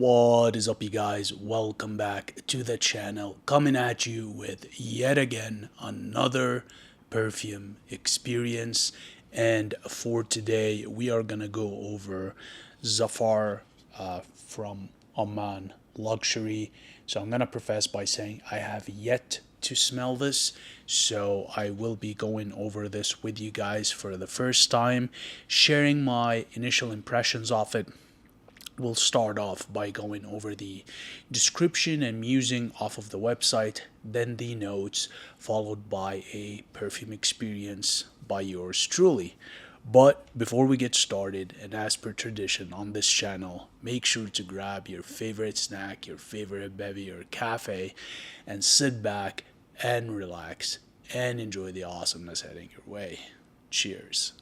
What is up, you guys? Welcome back to the channel. Coming at you with yet again another perfume experience. And for today, we are gonna go over Zafar from Oman Luxury. So I'm gonna preface by saying I have yet to smell this, so I will be going over this with you guys for the first time, sharing my initial impressions of it. We'll start off by going over the description and musing off of the website, then the notes, followed by a perfume experience by yours truly. But before we get started, and as per tradition on this channel, make sure to grab your favorite snack, your favorite bevy or cafe, and sit back and relax and enjoy the awesomeness heading your way. Cheers.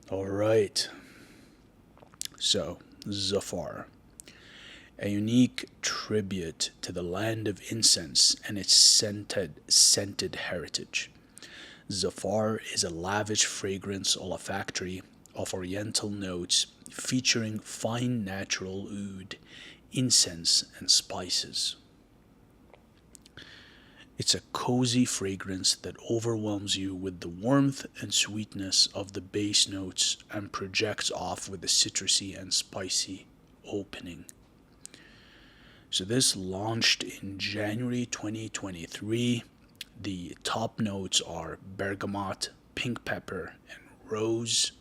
All right. So, Zafar, a unique tribute to the land of incense and its scented heritage. Zafar is a lavish fragrance olfactory of oriental notes featuring fine natural oud, incense, and spices. It's a cozy fragrance that overwhelms you with the warmth and sweetness of the base notes and projects off with the citrusy and spicy opening. So, this launched in January 2023. The top notes are bergamot, pink pepper, and rose.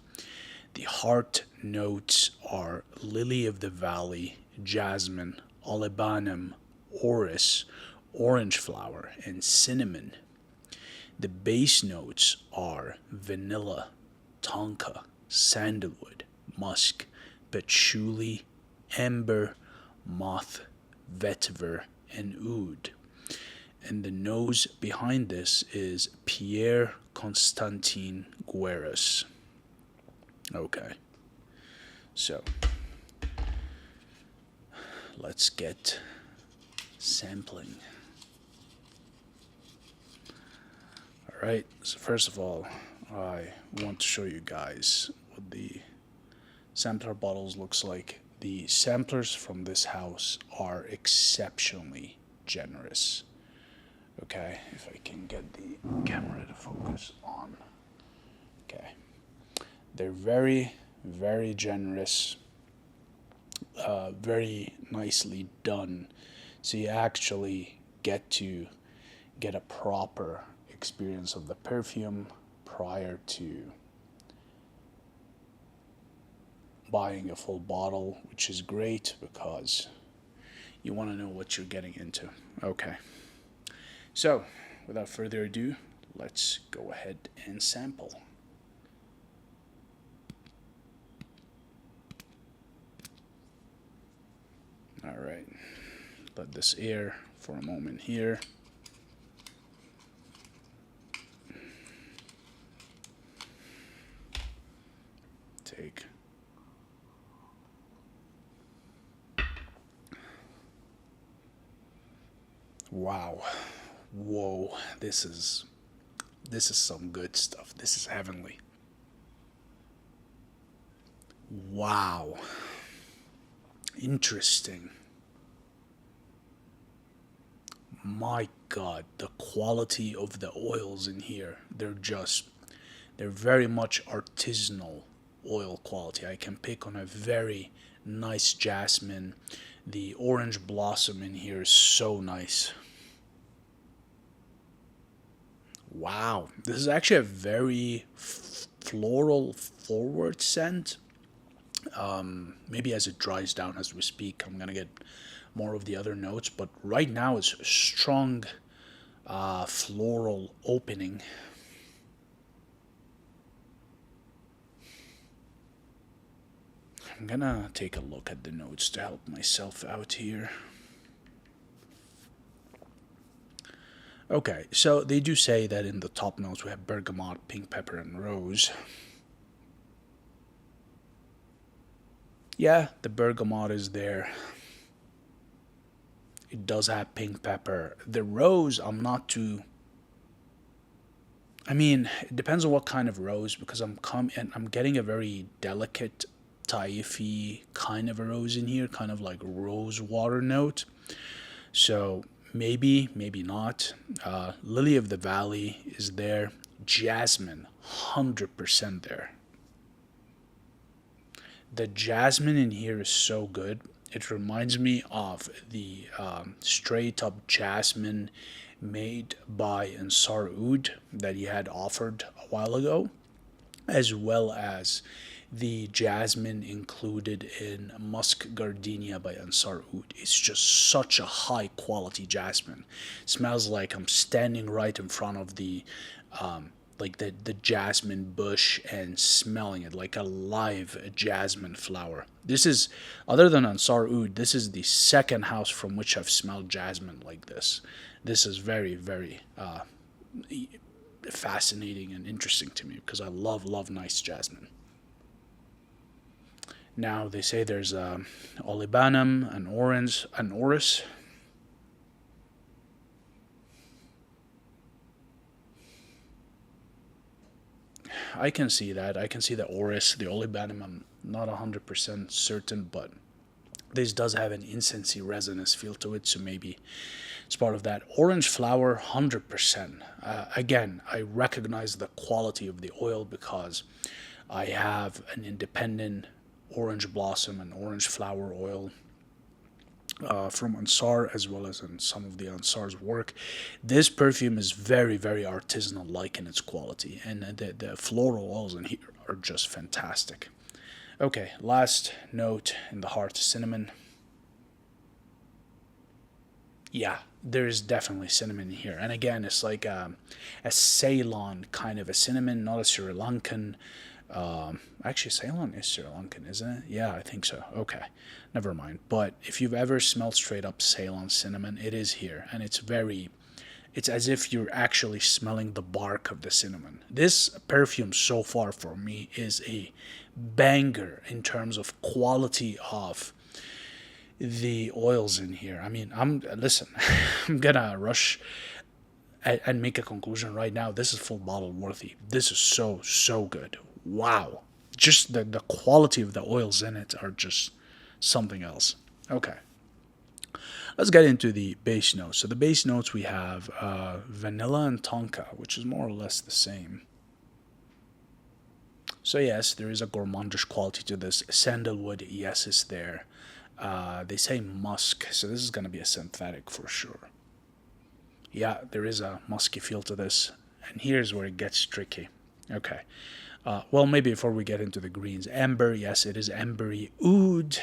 The heart notes are lily of the valley, jasmine, olibanum, orris, orange flower, and cinnamon. The base notes are vanilla, tonka, sandalwood, musk, patchouli, amber, moth, vetiver, and oud. And the nose behind this is Pierre Constantin Gueras. Okay, so let's get sampling. Alright, so first of all, I want to show you guys what the sampler bottles looks like. The samplers from this house are exceptionally generous. Okay, if I can get the camera to focus on. Okay, they're very, very generous, very nicely done. So you actually get to get a proper experience of the perfume prior to buying a full bottle, which is great because you want to know what you're getting into. Okay, so without further ado, let's go ahead and sample. All right, let this air for a moment here. Take wow, whoa, this is some good stuff. This is heavenly. Wow, interesting. My god, the quality of the oils in here, they're very much artisanal oil quality. I can pick on a very nice jasmine. The orange blossom in here is so nice. Wow, this is actually a very floral forward scent. Maybe as it dries down as we speak, I'm gonna get more of the other notes, but right now it's strong floral opening. I'm gonna take a look at the notes to help myself out here. Okay, so they do say that in the top notes we have bergamot, pink pepper, and rose. Yeah, the bergamot is there. It does have pink pepper. The rose, I mean, it depends on what kind of rose because and I'm getting a very delicate, taify kind of a rose in here, kind of like rose water note. So maybe, maybe not. Lily of the Valley is there. Jasmine, 100% there. The jasmine in here is so good. It reminds me of the straight up jasmine made by Ansar Oud that he had offered a while ago, as well as the jasmine included in Musk Gardenia by Ansar Oud. It's just such a high quality jasmine. It smells like I'm standing right in front of the jasmine bush and smelling it like a live jasmine flower. This is, other than Ansar Oud, this is the second house from which I've smelled jasmine like this. This is very, very fascinating and interesting to me because I love nice jasmine. Now they say there's olibanum, an orange, an orris. I can see that. I can see the orris, the olibanum. I'm not 100% certain, but this does have an incensey resinous feel to it, so maybe it's part of that. Orange flower, 100%. Again, I recognize the quality of the oil because I have an independent orange blossom and orange flower oil from Ansar as well as in some of the Ansar's work. This perfume is very, very artisanal like in its quality, and the floral oils in here are just fantastic. Okay, last note in the heart, cinnamon. Yeah, there's definitely cinnamon here. And again, it's like a Ceylon kind of a cinnamon, not a Sri Lankan. Actually, Ceylon is Sri Lankan, isn't it? Yeah, I think so. Okay, never mind. But if you've ever smelled straight up Ceylon cinnamon, it is here. And it's as if you're actually smelling the bark of the cinnamon. This perfume so far for me is a banger in terms of quality of the oils in here. I mean, I'm listen, I'm gonna rush and make a conclusion right now. This is full bottle worthy. This is so good. Wow, just the quality of the oils in it are just something else. Okay, let's get into the base notes. So the base notes we have vanilla and tonka, which is more or less the same. So yes, there is a gourmandish quality to this. Sandalwood, yes, is there. They say musk, so this is going to be a synthetic for sure. Yeah, there is a musky feel to this. And here's where it gets tricky. Okay. Well, maybe before we get into the greens. Amber, yes, it is ambery. Oud.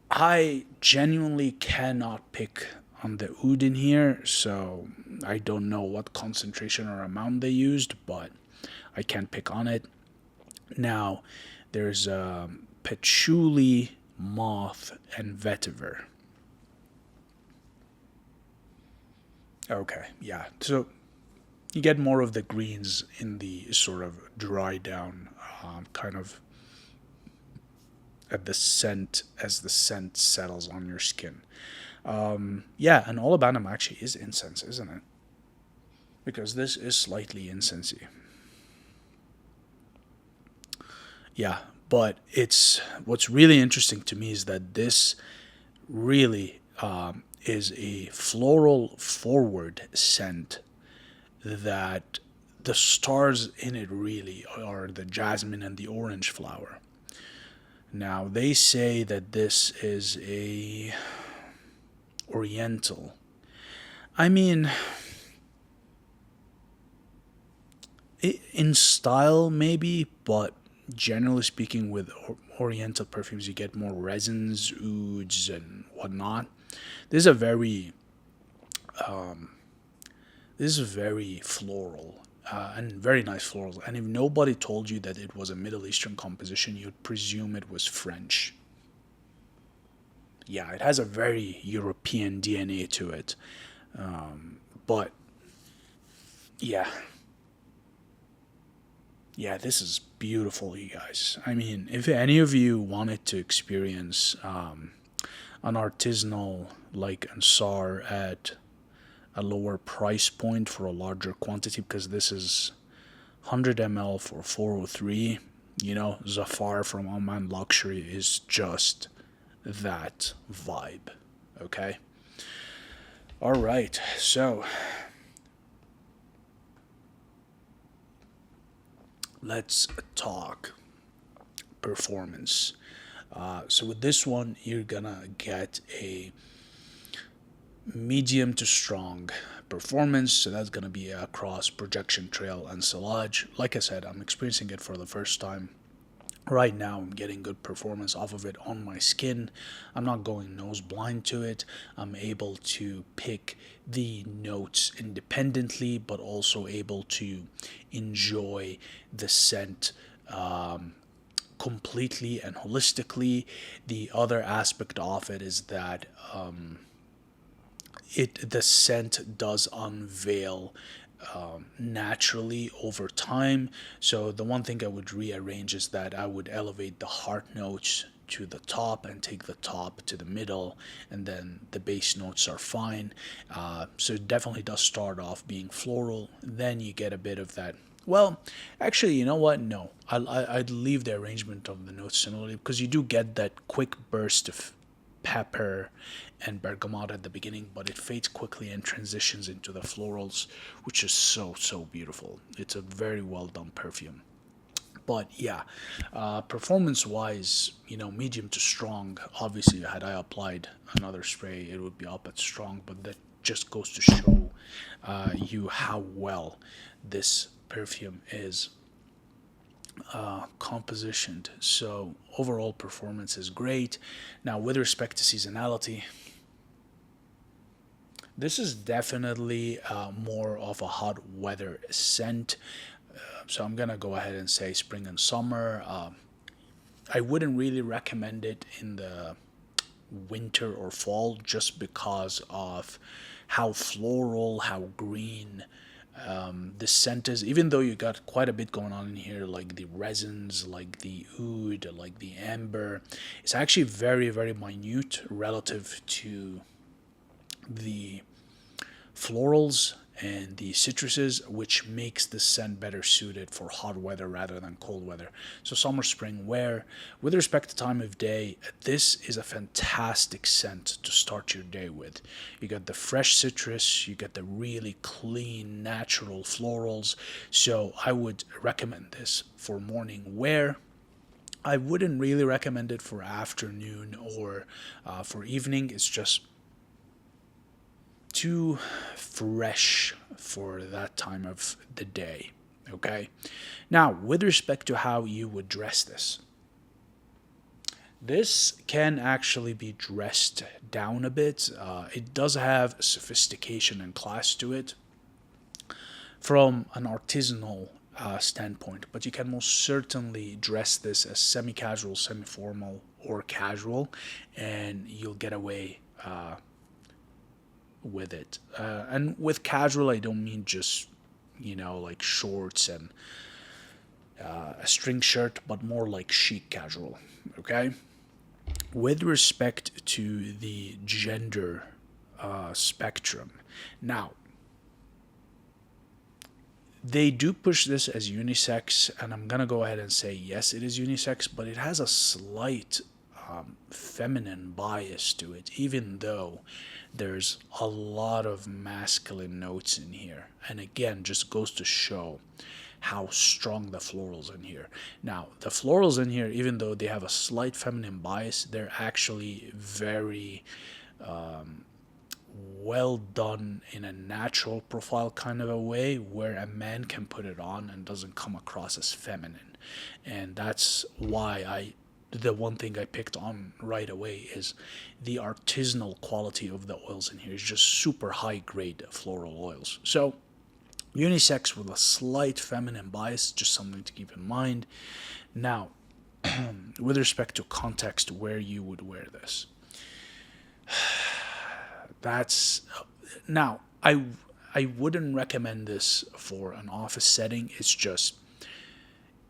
I genuinely cannot pick on the oud in here, so I don't know what concentration or amount they used, but I can't pick on it. Now, there's patchouli, moth, and vetiver. Okay, yeah. So you get more of the greens in the sort of dry down kind of at the scent as the scent settles on your skin. Yeah, and olibanum actually is incense, isn't it? Because this is slightly incensey. Yeah, but it's what's really interesting to me is that this really is a floral forward scent that the stars in it really are the jasmine and the orange flower. Now they say that this is a oriental. I mean, in style maybe, but generally speaking, with oriental perfumes, you get more resins, ouds, and whatnot. This is a very, this is very floral and very nice florals. And if nobody told you that it was a Middle Eastern composition, you'd presume it was French. Yeah, it has a very European DNA to it. But yeah, yeah, this is beautiful, you guys. I mean, if any of you wanted to experience an artisanal like Ansar at a lower price point for a larger quantity, because this is 100 ml for 403. You know, Zafar from Oman Luxury is just that vibe. Okay. All right. So let's talk performance. So with this one, you're gonna get a medium to strong performance. So that's gonna be across projection, trail, and sillage. Like I said, I'm experiencing it for the first time. Right now, I'm getting good performance off of it on my skin. I'm not going nose blind to it. I'm able to pick the notes independently, but also able to enjoy the scent completely and holistically. The other aspect of it is that the scent does unveil naturally over time. So the one thing I would rearrange is that I would elevate the heart notes to the top and take the top to the middle, and then the base notes are fine. So it definitely does start off being floral. Then you get a bit of that. Well, actually, you know what? No, I'd leave the arrangement of the notes similarly, because you do get that quick burst of pepper and bergamot at the beginning, but it fades quickly and transitions into the florals, which is so beautiful. It's a very well done perfume. But yeah, performance wise, you know, medium to strong. Obviously, had I applied another spray, it would be up at strong, but that just goes to show you how well this perfume is compositioned. So overall performance is great. Now, with respect to seasonality, this is definitely more of a hot weather scent. So I'm gonna go ahead and say spring and summer. I wouldn't really recommend it in the winter or fall, just because of how floral, how green the scent is. Even though you got quite a bit going on in here, like the resins, like the oud, like the amber, it's actually very minute relative to the florals and the citruses, which makes the scent better suited for hot weather rather than cold weather. So summer, spring wear. With respect to time of day, this is a fantastic scent to start your day with. You got the fresh citrus, you get the really clean natural florals. So I would recommend this for morning wear. I wouldn't really recommend it for afternoon or for evening. It's just too fresh for that time of the day. Okay. Now, with respect to how you would dress this, this can actually be dressed down a bit. It does have sophistication and class to it from an artisanal standpoint, but you can most certainly dress this as semi casual, semi formal, or casual, and you'll get away with it. And with casual, I don't mean just, you know, like shorts and a string shirt, but more like chic casual. Okay? With respect to the gender spectrum, now, they do push this as unisex, and I'm gonna go ahead and say yes, it is unisex, but it has a slight feminine bias to it, even though there's a lot of masculine notes in here. And again, just goes to show how strong the florals in here. Now, the florals in here, even though they have a slight feminine bias, they're actually very well done in a natural profile kind of a way, where a man can put it on and doesn't come across as feminine. And that's why the one thing I picked on right away is the artisanal quality of the oils in here is just super high grade floral oils. So unisex with a slight feminine bias, just something to keep in mind. Now, with respect to context, where you would wear this, that's now I wouldn't recommend this for an office setting.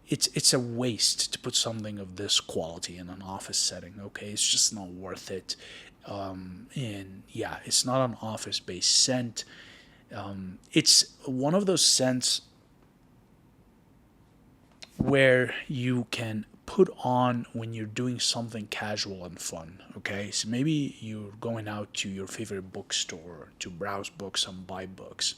It's a waste to put something of this quality in an office setting. Okay, it's just not worth it. And yeah, it's not an office based scent. It's one of those scents where you can put on when you're doing something casual and fun. Okay, so maybe you're going out to your favorite bookstore to browse books and buy books,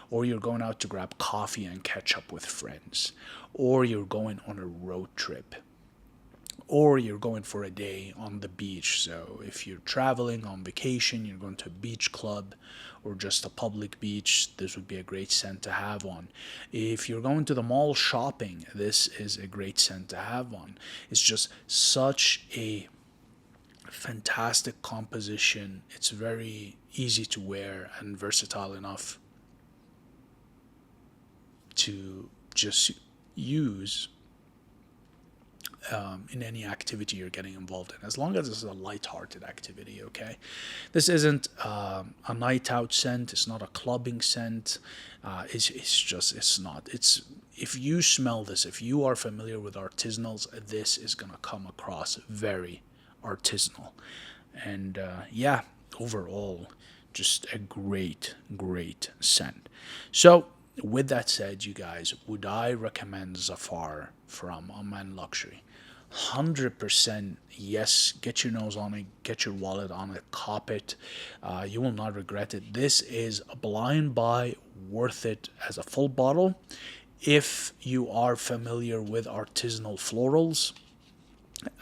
or you're going out to grab coffee and catch up with friends, or you're going on a road trip, or you're going for a day on the beach. So if you're traveling on vacation, you're going to a beach club or just a public beach, this would be a great scent to have on. If you're going to the mall shopping, this is a great scent to have on. It's just such a fantastic composition. It's very easy to wear and versatile enough to just use in any activity you're getting involved in, as long as it's a light-hearted activity. Okay, this isn't a night out scent. It's not a clubbing scent. It's not. It's if you smell this, if you are familiar with artisanals, this is gonna come across very artisanal, and yeah, overall, just a great scent. So with that said, you guys, would I recommend Zafar from Oman Luxury? 100% yes. Get your nose on it, get your wallet on it, cop it. You will not regret it. This is a blind buy, worth it as a full bottle. If you are familiar with artisanal florals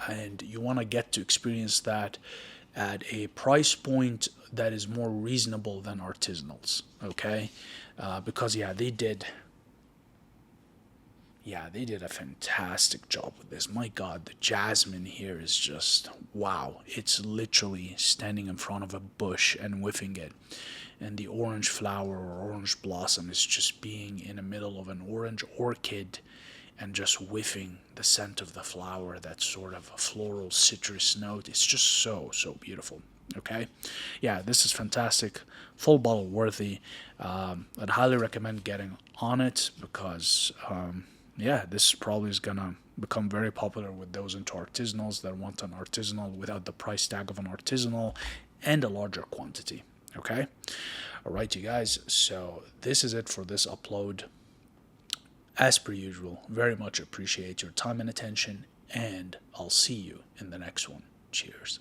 and you want to get to experience that at a price point that is more reasonable than artisanals, okay? Because they did a fantastic job with this. My God, the jasmine here is just wow. It's literally standing in front of a bush and whiffing it. And the orange flower or orange blossom is just being in the middle of an orange orchid and just whiffing the scent of the flower, that sort of a floral citrus note. It's just so beautiful. Okay, yeah, this is fantastic, full bottle worthy. I'd highly recommend getting on it because yeah, this probably is gonna become very popular with those into artisanals that want an artisanal without the price tag of an artisanal and a larger quantity. Okay, all right, you guys, so this is it for this upload. As per usual, very much appreciate your time and attention, and I'll see you in the next one. Cheers.